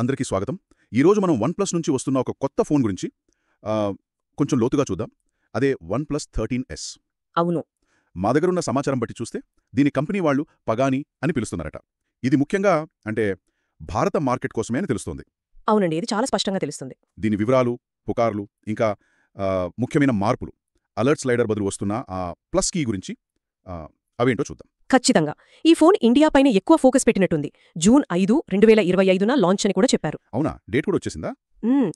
అందరికీ స్వాగతం. ఈరోజు మనం OnePlus నుంచి వస్తున్న ఒక కొత్త ఫోన్ గురించి కొంచెం లోతుగా చూద్దాం. అదే OnePlus 13S. అవును. మా దగ్గరున్న సమాచారం బట్టి చూస్తే దీని కంపెనీ వాళ్ళు పగాని అని పిలుస్తున్నారట. ఇది ముఖ్యంగా భారత మార్కెట్ కోసమే అని తెలుస్తోంది. అవునండి, ఇది చాలా స్పష్టంగా తెలుస్తుంది. దీని వివరాలు, పుకార్లు, ఇంకా ముఖ్యమైన మార్పులు, అలర్ట్ స్లైడర్ బదులు వస్తున్న ఆ ప్లస్ కీ గురించి అవేంటో చూద్దాం. ఖచ్చితంగా. ఈ ఫోన్ ఇండియా పైన ఎక్కువ ఫోకస్ పెట్టినట్టుంది. జూన్ 5, 2025న లాంచ్ అని కూడా చెప్పారు. అవునా? డేట్ కూడా వచ్చేసిందా?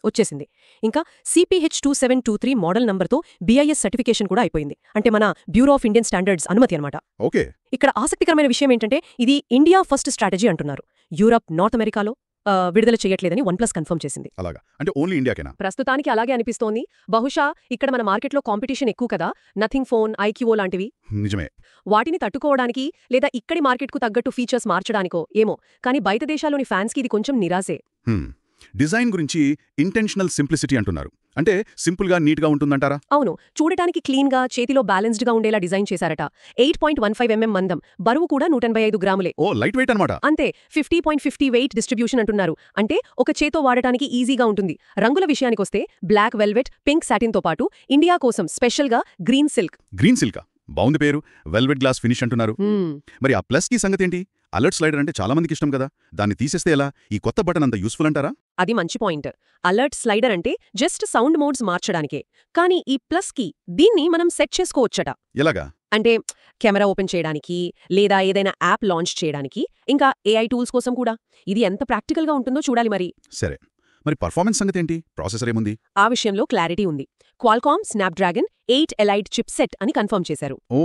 వచ్చేసింది. ఇంకా CPH2723 మోడల్ నంబర్తో BIS సర్టిఫికేషన్ కూడా అయిపోయింది. అంటే మన బ్యూరో ఆఫ్ ఇండియన్ స్టాండర్డ్స్ అనుమతి అనమాట. ఓకే. ఇక్కడ ఆసక్తికరమైన విషయం ఏంటంటే ఇది ఇండియా ఫస్ట్ స్ట్రాటజీ అంటున్నారు. యూరప్, నార్త్ అమెరికాలో విడుదల చేయట్లేదని OnePlus కన్ఫర్మ్ చేసింది. అలాగా? అంటే ఓన్లీ ఇండియాకేనా? ప్రస్తుతానికి అలాగే అనిపిస్తోంది. బహుశా ఇక్కడ మన మార్కెట్లో కాంపిటీషన్ ఎక్కువ కదా, నథింగ్ ఫోన్, IQO లాంటివి. నిజమే. వాటిని తట్టుకోవడానికి లేదా ఇక్కడి మార్కెట్కు తగ్గట్టు ఫీచర్స్ మార్చడానికో ఏమో, కానీ బయట దేశాల్లోని ఫ్యాన్స్కి ఇది కొంచెం నిరాశే. డిజైన్ గురించి ఇంటెన్షనల్ సింప్లిసిటీ అంటున్నారు. అంటే సింపుల్గా, నీట్గా ఉంటుందంటారా? అవును. చూడటానికి క్లీన్గా, చేతిలో బ్యాలెన్స్డ్గా ఉండేలా డిజైన్ చేశారట. 8.15 మందం, బరువు కూడా 185 గ్రాములే. ఓ, లైట్ వెయిట్ అనమాట. అంతే. 50.50 వెయిట్ డిస్ట్రిబ్యూషన్ అంటున్నారు. అంటే ఒక చేతో వాడటానికి ఈజీగా ఉంటుంది. రంగుల విషయానికొస్తే బ్లాక్ వెల్వెట్, పింక్ సాటిన్తో పాటు ఇండియా కోసం స్పెషల్గా గ్రీన్ సిల్క్. గ్రీన్ సిల్కా? బాగుంది పేరు. వెల్వెట్ గ్లాస్ ఫినిష్ అంటున్నారు. మరి ఆ ప్లస్ కీ సంగతేంటి? అలర్ట్ స్లైడర్ అంటే చాలా మందికి ఇష్టం కదా, దాన్ని తీసేస్తే ఎలా? ఈ కొత్త బటన్ అంత యూస్ఫుల్ అంటారా? అది మంచి పాయింట్. అలర్ట్ స్లైడర్ అంటే జస్ట్ సౌండ్ మోడ్స్ మార్చడానికే. కానీ ఈ ప్లస్ కీ, దీన్ని మనం సెట్ చేసుకోవచ్చట. ఎలాగా? అంటే కెమెరా ఓపెన్ చేయడానికి, లేదా ఏదైనా యాప్ లాంచ్ చేయడానికి, ఇంకా AI టూల్స్ కోసం కూడా. ఇది ఎంత ప్రాక్టికల్గా ఉంటుందో చూడాలి మరి. సరే, మరి పర్ఫార్మెన్స్ సంగతేంటి? ప్రాసెసర్ ఏముంది? ఆ విషయంలో క్లారిటీ ఉంది. Qualcomm Snapdragon 8 elite chip set అని కన్ఫర్మ్ చేశారు. ఓ,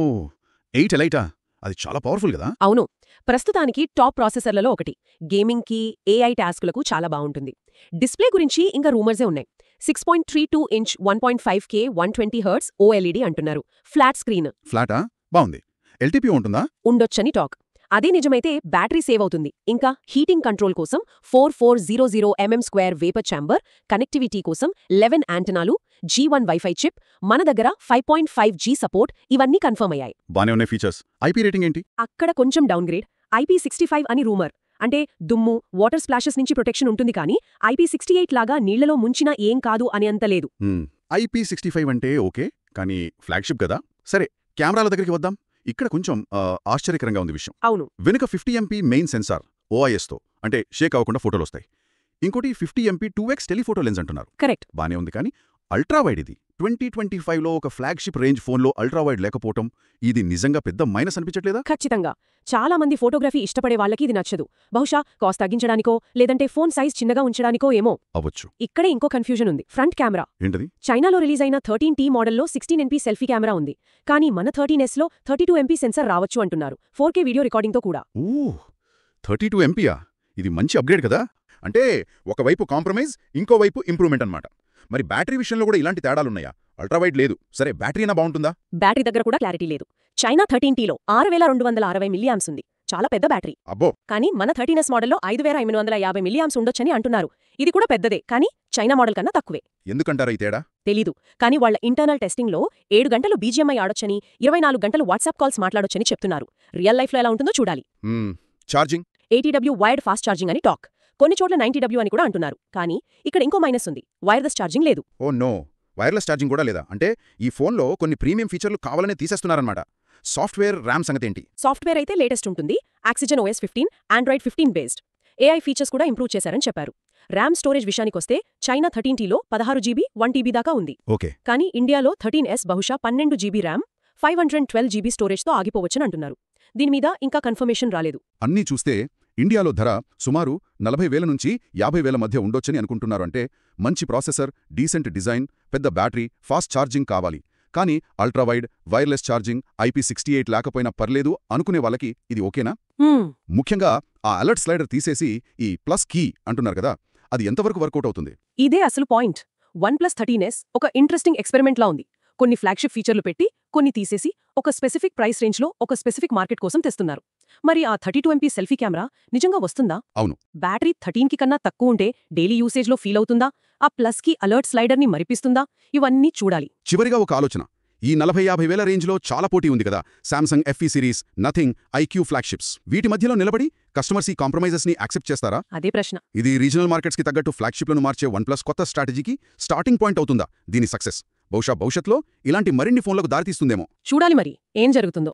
8 ఎలైటా? అది చాలా పవర్ఫుల్ కదా. అవును. ప్రస్తుతానికి టాప్ ప్రాసెసర్లలో ఒకటి. గేమింగ్కి, AI టాస్కులకు చాలా బాగుంటుంది. డిస్ప్లే గురించి ఇంకా రూమర్సే ఉన్నాయి. 6.32 ఇంచ్ 1.5K 120Hz OLED అంటున్నారు. Flat screen. ఫ్లాటా? బాగుంది. LTPO ఉంటుందా? ఉండొచ్చని టాక్. అదే నిజమైతే బ్యాటరీ సేవ్ అవుతుంది. ఇంకా హీటింగ్ కంట్రోల్ కోసం 4400mm² వేపర్ ఛాంబర్, కనెక్టివిటీ కోసం 11 యాంటెనాలు, G1 వైఫై చిప్, మన దగ్గర 5.5G సపోర్ట్, ఇవన్నీ కన్ఫర్మ్ అయ్యాయి. బానే ఉన్నాయి ఫీచర్స్. IP రేటింగ్ ఏంటి? అక్కడ కొంచెం డౌన్గ్రేడ్. IP65 అని రూమర్. అంటే దుమ్ము, వాటర్ స్ప్లాషెస్ నుంచి ప్రొటెక్షన్ ఉంటుంది, కానీ IP68 లాగా నీళ్లలో ముంచినా ఏం కాదు అని అంత లేదు. IP65 అంటే ఓకే, కానీ ఫ్లాగ్షిప్ కదా. సరే, కెమెరాల దగ్గరికి వద్దాం. ఇక్కడ కొంచెం ఆశ్చర్యకరంగా ఉంది విషయం. అవును. వెనుక 50MP మెయిన్ సెన్సార్ OISతో, అంటే షేక్ అవ్వకుండా ఫోటోలు వస్తాయి. ఇంకోటి 50MP 2x టెలిఫోటో లెన్స్ అంటున్నారు. కరెక్ట్. బానే ఉంది, కానీ అల్ట్రావైడ్ ఇది 2025లో ఒక ఫ్లాగ్షిప్ రేంజ్ ఫోన్లో అల్ట్రావైడ్ లేకపోవటం, ఇది నిజంగా పెద్ద మైనస్ అనిపించట్లేదా? ఖచ్చితంగా. చాలా మంది ఫోటోగ్రఫీ ఇష్టపడే వాళ్ళకి ఇది నచ్చదు. బహుశా కాస్ట్ తగ్గించడానికో, లేదంటే ఫోన్ సైజ్ చిన్నగా ఉంచడానికో ఏమో అవ్వచ్చు. ఇక్కడే ఇంకో కన్ఫ్యూజన్ ఉంది. Front camera. ఏంటది? చైనాలో రిలీజ్ అయిన 13T మోడల్లో 16MP సెల్ఫీ కెమెరా ఉంది. కానీ మన 13Sలో 32MP సెన్సర్ రావచ్చు అంటున్నారు. 4K వీడియో రికార్డింగ్తో కూడా. ఓ, 32MPయా? ఇది మంచి అప్గ్రేడ్ కదా. అంటే ఒకవైపు కాంప్రమైజ్, ఇంకోవైపు ఇంప్రూవ్మెంట్ అన్నమాట. మరి బ్యాటరీ విషయంలో కూడా ఇలాంటి తేడాలున్నాయా? అల్ట్రావైడ్ లేదు, సరే బ్యాటరీ అయినా బాగుంటుందా? బ్యాటరీ దగ్గర కూడా క్లారిటీ లేదు. చైనా 13Tలో 6260 మిలియాంప్స్ ఉంది. చాలా పెద్ద బ్యాటరీ. అబ్బో. కానీ మన 13S మోడల్లో 5850 మిలియాంప్స్ ఉండొచ్చని అంటున్నారు. ఇది కూడా పెద్దదే, కానీ చైనా మోడల్ కన్నా తక్కువే. ఎందుకంటారా ఈ తేడా? తెలీదు, కానీ వాళ్ల ఇంటర్నల్ టెస్టింగ్లో 7 గంటలు BGMI ఆడొచ్చని, 24 గంటలు వాట్సాప్ కాల్స్ మాట్లాడొచ్చని చెప్తున్నారు. రియల్ లైఫ్లో ఎలా ఉంటుందో చూడాలి. Charging? 80W wired fast charging అని టాక్. కొన్ని చోట్ల 90W అని కూడా అంటున్నారు. కానీ ఇక్కడ ఇంకో మైనస్ ఉంది. వైర్లెస్ ఛార్జింగ్ లేదు. ఓ నో, వైర్లెస్ ఛార్జింగ్ కూడా లేదా? అంటే ఈ ఫోన్లో కొన్ని ప్రీమియం ఫీచర్లు కావాలనే తీసేస్తున్నారన్నమాట. సాఫ్ట్వేర్, ర్యామ్ సంగతేంటి? సాఫ్ట్వేర్ అయితే లేటెస్ట్ ఉంటుంది. Oxygen OS 15, Android 15 based. AI features కూడా ఇంప్రూవ్ చేశారని చెప్పారు. ర్యామ్ స్టోరేజ్ విషయానికొస్తే చైనా 13Tలో 16GB 1TB దాకా ఉంది. ఓకే. కానీ ఇండియాలో 13S బహుశా 12GB ర్యామ్, 512GB స్టోరేజ్తో ఆగిపోవచ్చని అంటున్నారు. దీని మీద ఇంకా కన్ఫర్మేషన్ రాలేదు. అన్నీ చూస్తే ఇండియాలో ధర సుమారు 40,000 నుంచి 50,000 మధ్య ఉండొచ్చని అనుకుంటున్నారు. అంటే మంచి ప్రాసెసర్, డీసెంట్ డిజైన్, పెద్ద బ్యాటరీ, ఫాస్ట్ ఛార్జింగ్ కావాలి. కానీ అల్ట్రావైడ్, వైర్లెస్ ఛార్జింగ్, IP68 లేకపోయినా పర్లేదు అనుకునే వాళ్ళకి ఇది ఓకేనా? ముఖ్యంగా ఆ అలర్ట్ స్లైడర్ తీసేసి ఈ ప్లస్ కీ అంటున్నారు కదా, అది ఎంతవరకు వర్కౌట్ అవుతుంది? ఇదే అసలు పాయింట్. OnePlus 13S ఒక ఇంట్రెస్టింగ్ ఎక్స్పెరిమెంట్లా ఉంది. కొన్ని ఫ్లాగ్షిప్ ఫీచర్లు పెట్టి, కొన్ని తీసేసి, ఒక స్పెసిఫిక్ ప్రైస్ రేంజ్లో ఒక స్పెసిఫిక్ మార్కెట్ కోసం తెస్తున్నారు. మరి ఆ 32MP సెల్ఫీ కెమెరా నిజంగా వస్తుందా? అవును. బ్యాటరీ 13కి కన్నా తక్కువ ఉంటే డైలీ యూసేజ్లో ఫీల్ అవుతుందా? ఆ ప్లస్ కి అలర్ట్ స్లైడర్ని మరిపిస్తుందా? ఇవన్నీ చూడాలి. చివరిగా ఒక ఆలోచన. ఈ 40-50 వేల రేంజ్లో చాలా పోటీ ఉంది కదా. Samsung FE series, nothing, IQ flagships. వీటి మధ్యలో నిలబడి కస్టమర్స్ ఈ కాంప్రమైజెస్ని యాక్సెప్ట్ చేస్తారా? అదే ప్రశ్న. ఇది రీజనల్ మార్కెట్స్కి తగ్గట్టు ఫ్లాగ్షిప్లను మార్చే OnePlus కొత్త స్ట్రాటజీకి స్టార్టింగ్ పాయింట్ అవుతుందా దీని సక్సెస్? బహుశా భవిష్యత్తులో ఇలాంటి మరిన్ని ఫోన్లకు దారితీస్తుందేమో. చూడాలి మరి ఏం జరుగుతుందో.